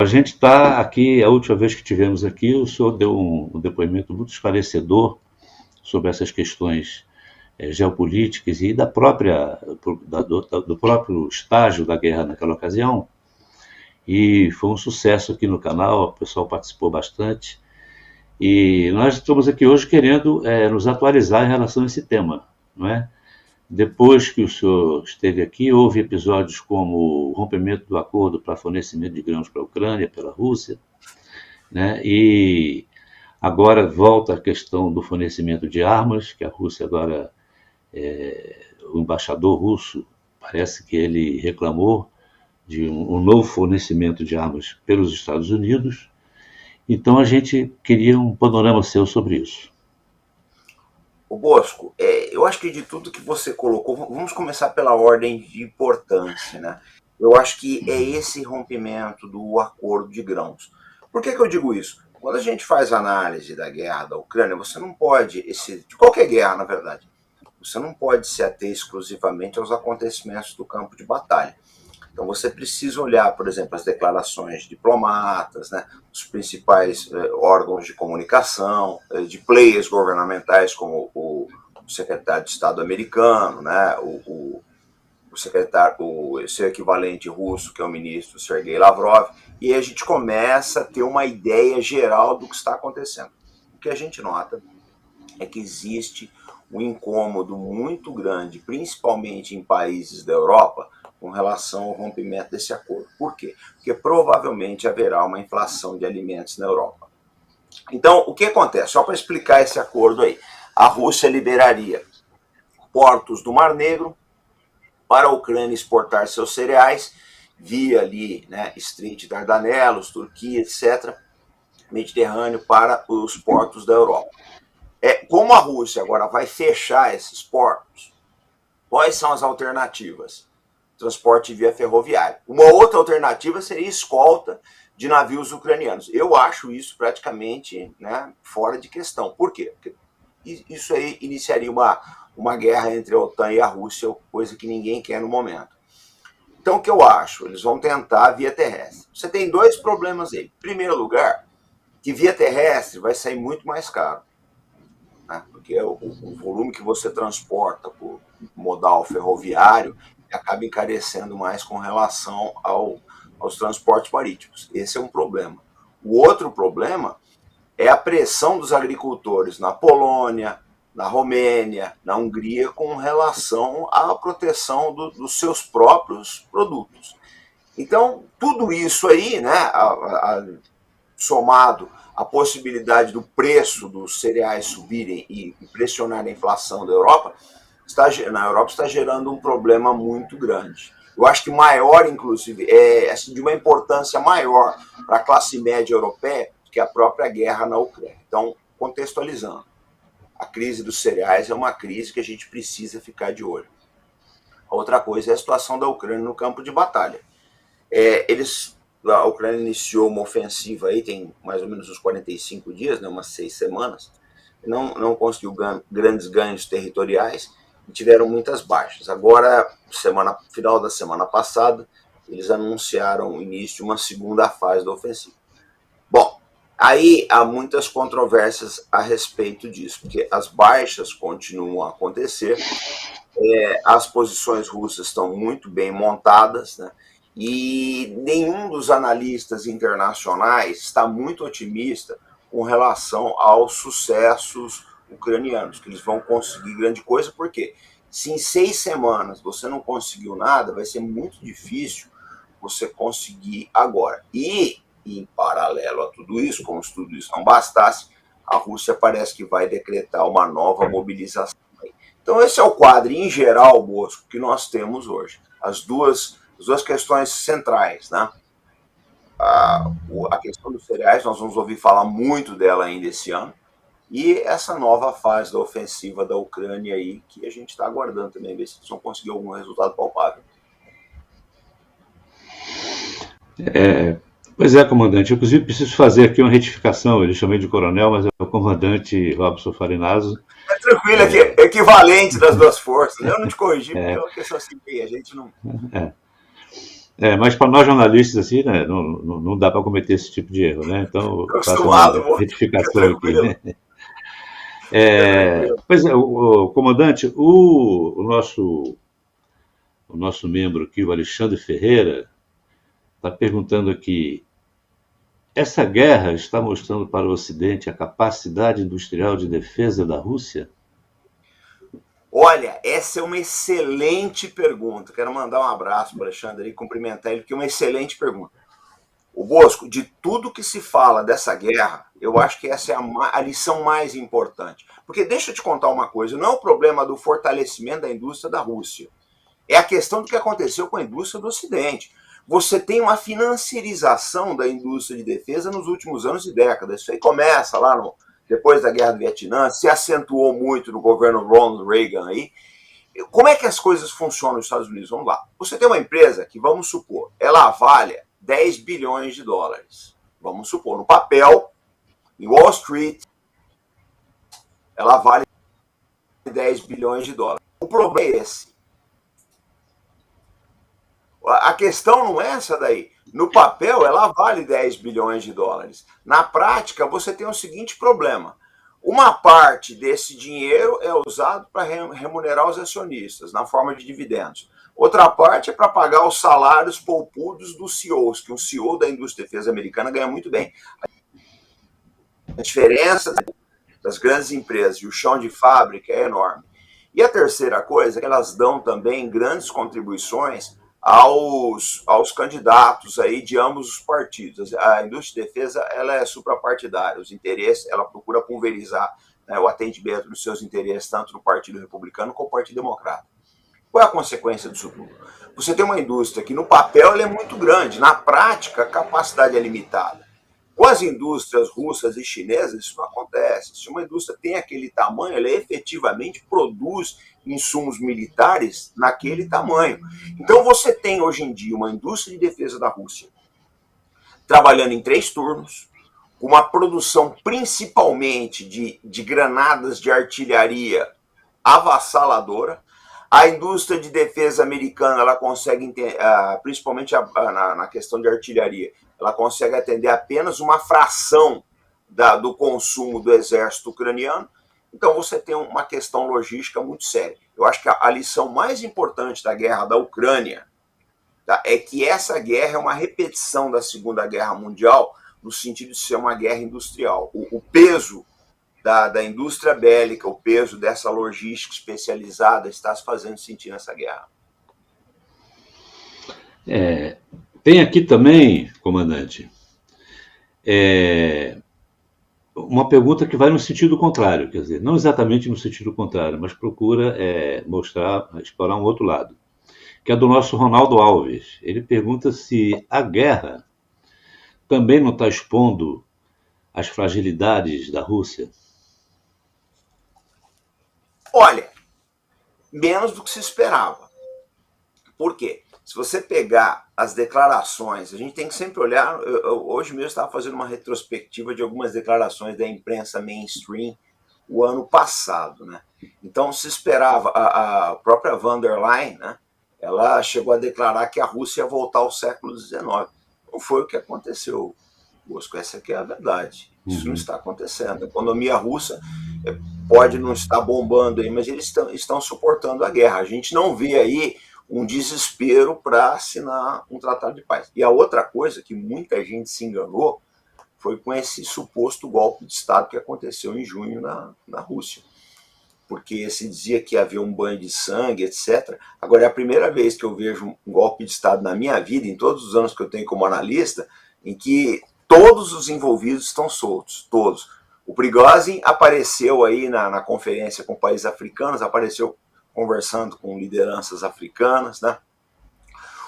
A gente está aqui, a última vez que tivemos aqui, o senhor deu um depoimento muito esclarecedor sobre essas questões geopolíticas e da própria, do próprio estágio da guerra naquela ocasião. E foi um sucesso aqui no canal, o pessoal participou bastante. E nós estamos aqui hoje querendo nos atualizar em relação a esse tema, não é? Depois que o senhor esteve aqui, houve episódios como o rompimento do acordo para fornecimento de grãos para a Ucrânia, pela Rússia, né? E agora volta a questão do fornecimento de armas, que a Rússia agora, o embaixador russo, parece que ele reclamou de um novo fornecimento de armas pelos Estados Unidos. Então a gente queria um panorama seu sobre isso. O Bosco, eu acho que de tudo que você colocou, vamos começar pela ordem de importância, né? Eu acho que é esse rompimento do acordo de grãos. Por que eu digo isso? Quando a gente faz análise da guerra da Ucrânia, você não pode, de qualquer guerra, na verdade, você não pode se ater exclusivamente aos acontecimentos do campo de batalha. Então você precisa olhar, por exemplo, as declarações de diplomatas, né, os principais órgãos de comunicação, de players governamentais como o secretário de Estado americano, né, o secretário, o seu equivalente russo, que é o ministro Sergei Lavrov, e aí a gente começa a ter uma ideia geral do que está acontecendo. O que a gente nota é que existe um incômodo muito grande, principalmente em países da Europa, com relação ao rompimento desse acordo. Por quê? Porque provavelmente haverá uma inflação de alimentos na Europa. Então, o que acontece? Só para explicar esse acordo aí. A Rússia liberaria portos do Mar Negro para a Ucrânia exportar seus cereais via ali, né, Estreito de Dardanelos, Turquia, etc., Mediterrâneo, para os portos da Europa. Como a Rússia agora vai fechar esses portos, quais são as alternativas? Transporte via ferroviário. Uma outra alternativa seria escolta de navios ucranianos. Eu acho isso praticamente, né, fora de questão. Por quê? Porque isso aí iniciaria uma guerra entre a OTAN e a Rússia, coisa que ninguém quer no momento. Então, o que eu acho? Eles vão tentar via terrestre. Você tem dois problemas aí. Em primeiro lugar, que via terrestre vai sair muito mais caro, né? Porque o volume que você transporta por modal ferroviário acaba encarecendo mais com relação aos transportes marítimos. Esse é um problema. O outro problema é a pressão dos agricultores na Polônia, na Romênia, na Hungria, com relação à proteção dos seus próprios produtos. Então, tudo isso aí, né, somado à possibilidade do preço dos cereais subirem e pressionar a inflação da Europa, na Europa está gerando um problema muito grande. Eu acho que maior, inclusive, assim, de uma importância maior para a classe média europeia que a própria guerra na Ucrânia. Então, contextualizando, a crise dos cereais é uma crise que a gente precisa ficar de olho. A outra coisa é a situação da Ucrânia no campo de batalha. A Ucrânia iniciou uma ofensiva aí, tem mais ou menos uns 45 dias, né, umas 6 semanas, não conseguiu grandes ganhos territoriais, tiveram muitas baixas. Agora, final da semana passada, eles anunciaram o início de uma segunda fase da ofensiva. Bom, aí há muitas controvérsias a respeito disso, porque as baixas continuam a acontecer, as posições russas estão muito bem montadas, né? E nenhum dos analistas internacionais está muito otimista com relação aos sucessos ucranianos, que eles vão conseguir grande coisa, porque se em 6 semanas você não conseguiu nada, vai ser muito difícil você conseguir agora. E, em paralelo a tudo isso, como se tudo isso não bastasse, a Rússia parece que vai decretar uma nova mobilização. Então esse é o quadro, em geral, Bosco, que nós temos hoje. As duas questões centrais, né? A questão dos cereais, nós vamos ouvir falar muito dela ainda esse ano, e essa nova fase da ofensiva da Ucrânia aí, que a gente está aguardando também, ver se eles vão conseguir algum resultado palpável. Pois é, comandante. Eu, inclusive, preciso fazer aqui uma retificação. Ele chamei de coronel, mas é o comandante Robson Farinazzo. Tranquilo, é equivalente das duas forças. Eu não te corrigi, porque é uma questão assim, a gente não... Mas para nós jornalistas, assim, né, não dá para cometer esse tipo de erro, né? Então, Estou faço uma acostumado, vou. Fica retificação aqui, tranquilo, né? fica tranquilo. Pois é, o comandante, o nosso membro aqui, o Alexandre Ferreira, está perguntando aqui: essa guerra está mostrando para o Ocidente a capacidade industrial de defesa da Rússia? Olha, essa é uma excelente pergunta. Quero mandar um abraço para o Alexandre e cumprimentar ele, porque é uma excelente pergunta. O Bosco, de tudo que se fala dessa guerra, eu acho que essa é a lição mais importante. Porque deixa eu te contar uma coisa, não é o problema do fortalecimento da indústria da Rússia. É a questão do que aconteceu com a indústria do Ocidente. Você tem uma financiarização da indústria de defesa nos últimos anos e décadas. Isso aí começa lá depois da Guerra do Vietnã, se acentuou muito no governo Ronald Reagan aí. Como é que as coisas funcionam nos Estados Unidos? Vamos lá. Você tem uma empresa que, vamos supor, ela vale 10 bilhões de dólares. Vamos supor, no papel, em Wall Street, ela vale 10 bilhões de dólares. O problema é esse. A questão não é essa daí. No papel, ela vale 10 bilhões de dólares. Na prática, você tem o seguinte problema. Uma parte desse dinheiro é usado para remunerar os acionistas, na forma de dividendos. Outra parte é para pagar os salários poupudos dos CEOs, que um CEO da indústria de defesa americana ganha muito bem. A diferença das grandes empresas e o chão de fábrica é enorme. E a terceira coisa é que elas dão também grandes contribuições aos candidatos aí de ambos os partidos. A indústria de defesa ela é suprapartidária, os interesses, ela procura pulverizar, né, o atendimento dos seus interesses tanto no Partido Republicano como no Partido Democrata. Qual é a consequência disso tudo? Você tem uma indústria que no papel ela é muito grande, na prática a capacidade é limitada. Com as indústrias russas e chinesas, isso não acontece. Se uma indústria tem aquele tamanho, ela efetivamente produz insumos militares naquele tamanho. Então você tem hoje em dia uma indústria de defesa da Rússia trabalhando em 3 turnos, com uma produção principalmente de granadas de artilharia avassaladora. A indústria de defesa americana, ela consegue, principalmente na questão de artilharia, ela consegue atender apenas uma fração do consumo do exército ucraniano. Então você tem uma questão logística muito séria. Eu acho que a lição mais importante da guerra da Ucrânia, tá, é que essa guerra é uma repetição da Segunda Guerra Mundial, no sentido de ser uma guerra industrial. O peso da indústria bélica, o peso dessa logística especializada está se fazendo sentir nessa guerra. Tem aqui também, comandante, uma pergunta que vai no sentido contrário, quer dizer, não exatamente no sentido contrário, mas procura explorar um outro lado, que é do nosso Ronaldo Alves. Ele pergunta se a guerra também não está expondo as fragilidades da Rússia. Olha, menos do que se esperava. Por quê? Se você pegar as declarações, a gente tem que sempre olhar. Hoje mesmo estava fazendo uma retrospectiva de algumas declarações da imprensa mainstream o ano passado, né? Então se esperava, a própria von der Leyen, né? Ela chegou a declarar que a Rússia ia voltar ao século XIX. Não foi o que aconteceu, Bosco. Essa aqui é a verdade. Isso não está acontecendo. A economia russa pode não estar bombando aí, mas eles estão suportando a guerra. A gente não vê aí um desespero para assinar um tratado de paz. E a outra coisa que muita gente se enganou foi com esse suposto golpe de Estado que aconteceu em junho na Rússia. Porque se dizia que havia um banho de sangue, etc. Agora, é a primeira vez que eu vejo um golpe de Estado na minha vida, em todos os anos que eu tenho como analista, em que todos os envolvidos estão soltos, todos. O Prigozhin apareceu aí na conferência com países africanos, apareceu conversando com lideranças africanas, né?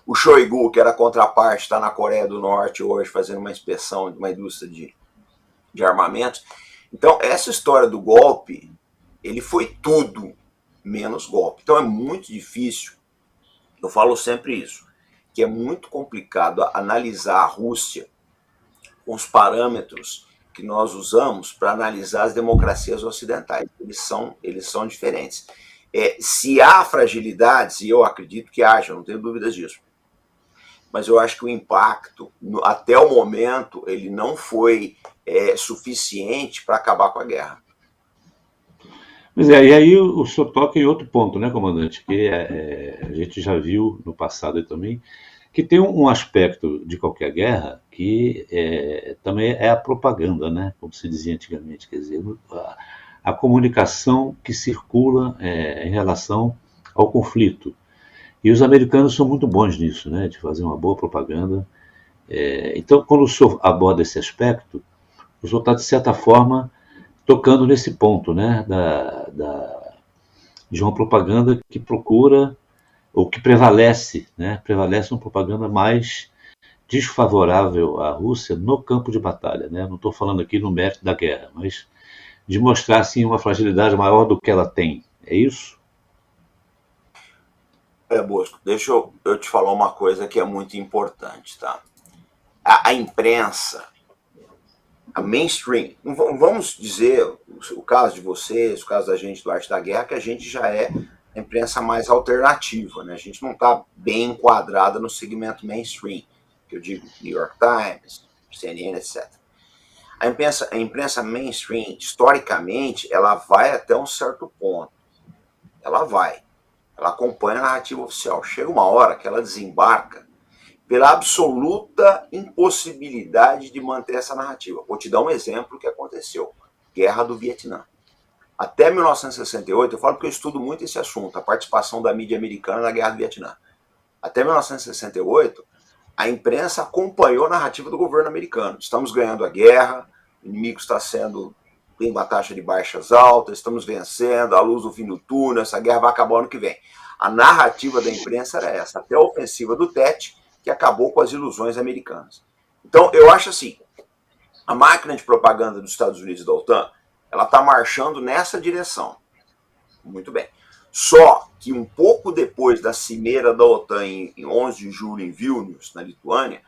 O Shoigu, que era a contraparte, está na Coreia do Norte hoje fazendo uma inspeção de uma indústria de armamentos. Então, essa história do golpe, ele foi tudo menos golpe. Então é muito difícil, eu falo sempre isso, que é muito complicado analisar a Rússia com os parâmetros que nós usamos para analisar as democracias ocidentais. Eles são diferentes. Se há fragilidades, e eu acredito que haja, não tenho dúvidas disso, mas eu acho que o impacto, até o momento, ele não foi suficiente para acabar com a guerra. Pois é, e aí o senhor toca em outro ponto, né, comandante, que a gente já viu no passado também, que tem um aspecto de qualquer guerra que também é a propaganda, né, como se dizia antigamente, quer dizer, a comunicação que circula em relação ao conflito. E os americanos são muito bons nisso, né, de fazer uma boa propaganda. Então, quando o senhor aborda esse aspecto, o senhor está, de certa forma, tocando nesse ponto, né, de uma propaganda que procura, ou que prevalece, né, prevalece uma propaganda mais desfavorável à Rússia no campo de batalha. Né? Não estou falando aqui no mérito da guerra, mas de mostrar assim, uma fragilidade maior do que ela tem. É isso? Bosco, deixa eu te falar uma coisa que é muito importante, tá? A imprensa, a mainstream, vamos dizer, o caso de vocês, o caso da gente do Arte da Guerra, que a gente já é a imprensa mais alternativa, né? A gente não está bem enquadrada no segmento mainstream, que eu digo New York Times, CNN, etc. A imprensa mainstream, historicamente, ela vai até um certo ponto. Ela vai. Ela acompanha a narrativa oficial. Chega uma hora que ela desembarca pela absoluta impossibilidade de manter essa narrativa. Vou te dar um exemplo que aconteceu. Guerra do Vietnã. Até 1968, eu falo porque eu estudo muito esse assunto, a participação da mídia americana na Guerra do Vietnã. Até 1968, a imprensa acompanhou a narrativa do governo americano. Estamos ganhando a guerra, o inimigo está sendo, tem uma taxa de baixas altas, estamos vencendo, a luz do fim do túnel, essa guerra vai acabar ano que vem. A narrativa da imprensa era essa, até a ofensiva do Tet, que acabou com as ilusões americanas. Então, eu acho assim, a máquina de propaganda dos Estados Unidos e da OTAN, ela está marchando nessa direção. Muito bem. Só que um pouco depois da cimeira da OTAN, em 11 de julho, em Vilnius, na Lituânia,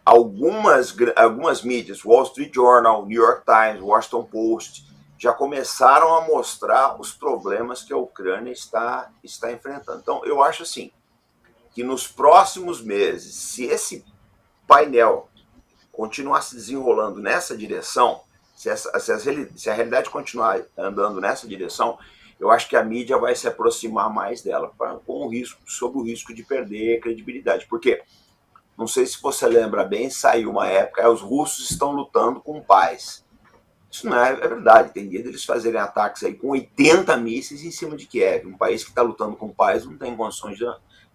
algumas mídias, Wall Street Journal, New York Times, Washington Post, já começaram a mostrar os problemas que a Ucrânia está enfrentando. Então, eu acho assim, que nos próximos meses, se esse painel continuar se desenrolando nessa direção, se a realidade continuar andando nessa direção, eu acho que a mídia vai se aproximar mais dela, sob o risco de perder credibilidade. Porque, não sei se você lembra bem, saiu uma época, os russos estão lutando com paz. Isso não é verdade. Tem dia deles fazerem ataques aí com 80 mísseis em cima de Kiev. Um país que está lutando com paz não tem condições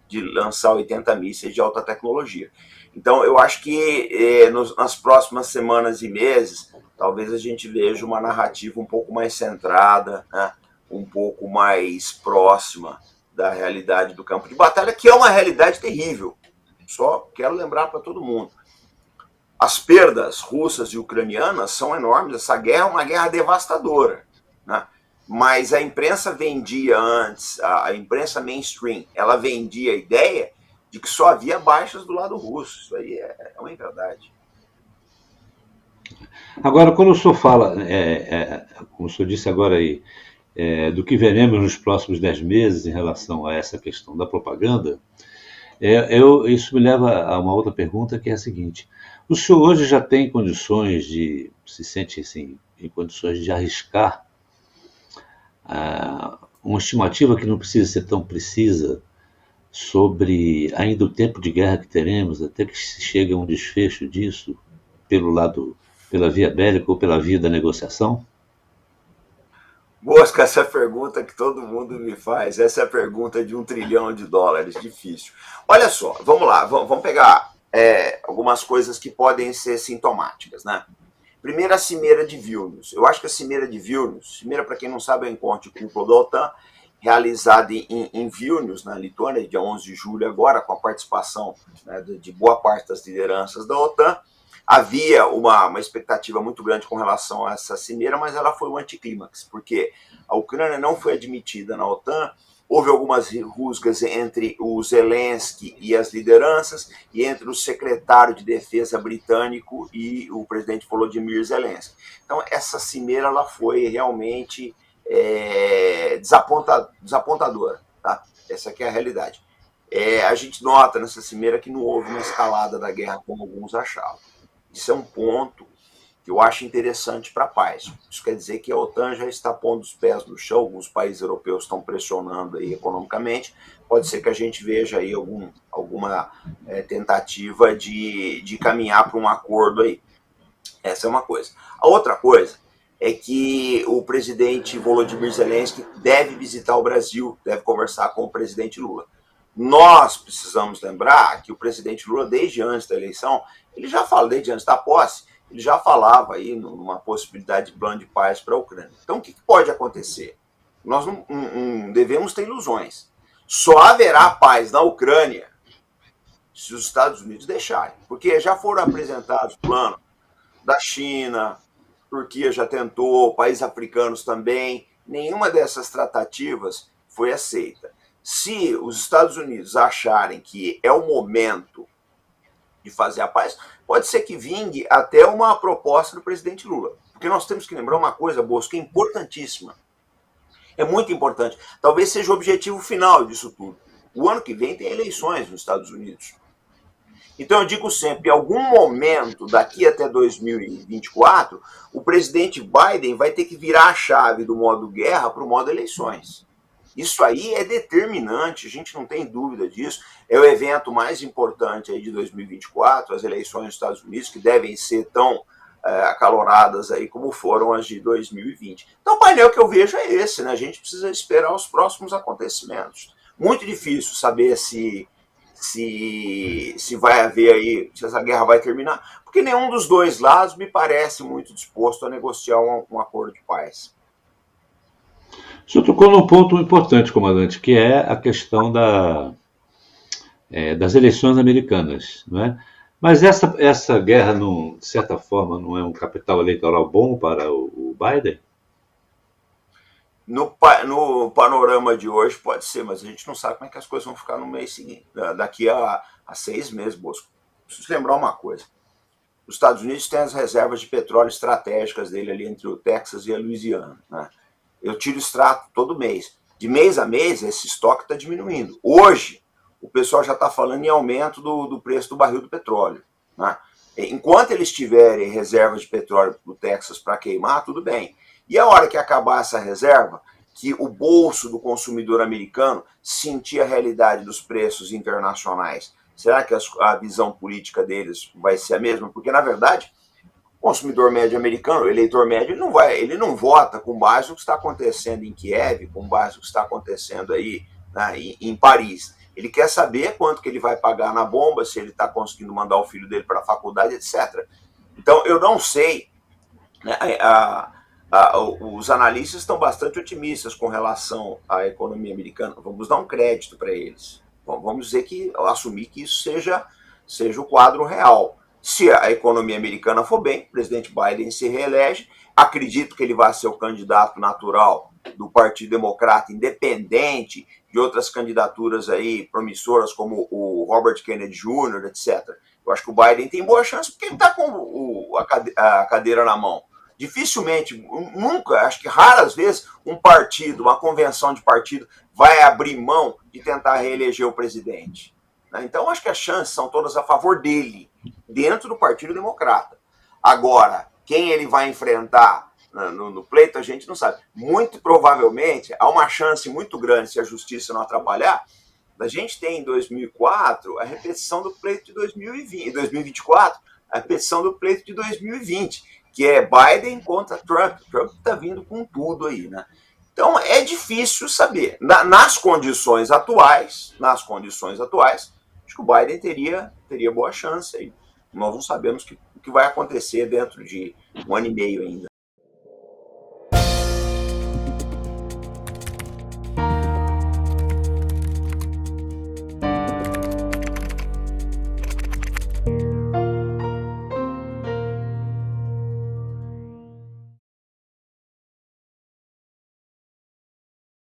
de lançar 80 mísseis de alta tecnologia. Então, eu acho que nas próximas semanas e meses, talvez a gente veja uma narrativa um pouco mais centrada, né? Um pouco mais próxima da realidade do campo de batalha, que é uma realidade terrível. Só quero lembrar para todo mundo. As perdas russas e ucranianas são enormes. Essa guerra é uma guerra devastadora, né? Mas a imprensa vendia antes, a imprensa mainstream, ela vendia a ideia de que só havia baixas do lado russo. Isso aí é uma verdade. Agora, quando o senhor fala, como o senhor disse agora aí, do que veremos nos próximos 10 meses em relação a essa questão da propaganda, isso me leva a uma outra pergunta, que é a seguinte: o senhor hoje já tem condições se sente assim, em condições de arriscar uma estimativa que não precisa ser tão precisa sobre ainda o tempo de guerra que teremos, até que se chegue a um desfecho disso, pela via bélica ou pela via da negociação? Bosca, essa pergunta que todo mundo me faz, essa é a pergunta de $1 trilhão, difícil. Olha só, vamos lá, vamos pegar algumas coisas que podem ser sintomáticas, né? Primeiro, a cimeira de Vilnius. Eu acho que a cimeira de Vilnius, cimeira, para quem não sabe, é um encontro de cúpula da OTAN, realizada em Vilnius, na Lituânia, dia 11 de julho agora, com a participação, né, de boa parte das lideranças da OTAN. Havia uma expectativa muito grande com relação a essa cimeira, mas ela foi um anticlímax, porque a Ucrânia não foi admitida na OTAN, houve algumas rusgas entre o Zelensky e as lideranças, e entre o secretário de defesa britânico e o presidente Volodymyr Zelensky. Então, essa cimeira ela foi realmente desapontadora. Tá? Essa aqui é a realidade. a gente nota nessa cimeira que não houve uma escalada da guerra como alguns achavam. Isso é um ponto que eu acho interessante para a paz. Isso quer dizer que a OTAN já está pondo os pés no chão, alguns países europeus estão pressionando aí economicamente, pode ser que a gente veja aí alguma tentativa de caminhar para um acordo aí. Essa é uma coisa. A outra coisa é que o presidente Volodymyr Zelensky deve visitar o Brasil, deve conversar com o presidente Lula. Nós precisamos lembrar que o presidente Lula, desde antes da eleição, ele já fala, desde antes da posse, ele já falava aí numa possibilidade de plano de paz para a Ucrânia. Então, o que pode acontecer? Nós não devemos ter ilusões. Só haverá paz na Ucrânia se os Estados Unidos deixarem, porque já foram apresentados planos da China, Turquia já tentou, países africanos também. Nenhuma dessas tratativas foi aceita. Se os Estados Unidos acharem que é o momento de fazer a paz, pode ser que vingue até uma proposta do presidente Lula. Porque nós temos que lembrar uma coisa, Bosco, que é importantíssima. É muito importante. Talvez seja o objetivo final disso tudo. O ano que vem tem eleições nos Estados Unidos. Então eu digo sempre, em algum momento, daqui até 2024, o presidente Biden vai ter que virar a chave do modo guerra para o modo eleições. Isso aí é determinante, a gente não tem dúvida disso. É o evento mais importante aí de 2024, as eleições nos Estados Unidos, que devem ser tão acaloradas aí como foram as de 2020. Então o painel que eu vejo é esse, né? A gente precisa esperar os próximos acontecimentos. Muito difícil saber se vai haver aí, se essa guerra vai terminar, porque nenhum dos dois lados me parece muito disposto a negociar um acordo de paz. O senhor tocou num ponto importante, comandante, que é a questão das eleições americanas, não é? Mas essa guerra, de certa forma, não é um capital eleitoral bom para o Biden? No panorama de hoje pode ser, mas a gente não sabe como é que as coisas vão ficar no mês seguinte, daqui a 6 meses, Bosco. Preciso lembrar uma coisa. Os Estados Unidos têm as reservas de petróleo estratégicas dele ali entre o Texas e a Louisiana, né? Eu tiro extrato todo mês. De mês a mês, esse estoque está diminuindo. Hoje, o pessoal já está falando em aumento do preço do barril do petróleo, né? Enquanto eles tiverem reservas de petróleo do Texas para queimar, tudo bem. E a hora que acabar essa reserva, que o bolso do consumidor americano sentir a realidade dos preços internacionais, será que a visão política deles vai ser a mesma? Porque, na verdade, o consumidor médio americano, o eleitor médio, ele não vota com base no que está acontecendo em Kiev, com base no que está acontecendo aí, né, em Paris. Ele quer saber quanto que ele vai pagar na bomba, se ele está conseguindo mandar o filho dele para a faculdade, etc. Então, eu não sei, né, os analistas estão bastante otimistas com relação à economia americana. Vamos dar um crédito para eles. Vamos dizer assumir que isso seja o quadro real. Se a economia americana for bem, o presidente Biden se reelege. Acredito que ele vai ser o candidato natural do Partido Democrata, independente de outras candidaturas aí promissoras, como o Robert Kennedy Jr., etc. Eu acho que o Biden tem boa chance, porque ele está com a cadeira na mão. Dificilmente, nunca, acho que raras vezes, um partido, uma convenção de partido, vai abrir mão de tentar reeleger o presidente. Então, acho que as chances são todas a favor dele, dentro do Partido Democrata. Agora, quem ele vai enfrentar no pleito, a gente não sabe. Muito provavelmente, há uma chance muito grande, se a justiça não atrapalhar, da gente ter em 2004 a repetição do pleito de 2024, a repetição do pleito de 2020, que é Biden contra Trump. Trump está vindo com tudo aí, né? Então, é difícil saber. Nas condições atuais, acho que o Biden teria boa chance aí. Nós não sabemos o que vai acontecer dentro de 1 ano e meio ainda.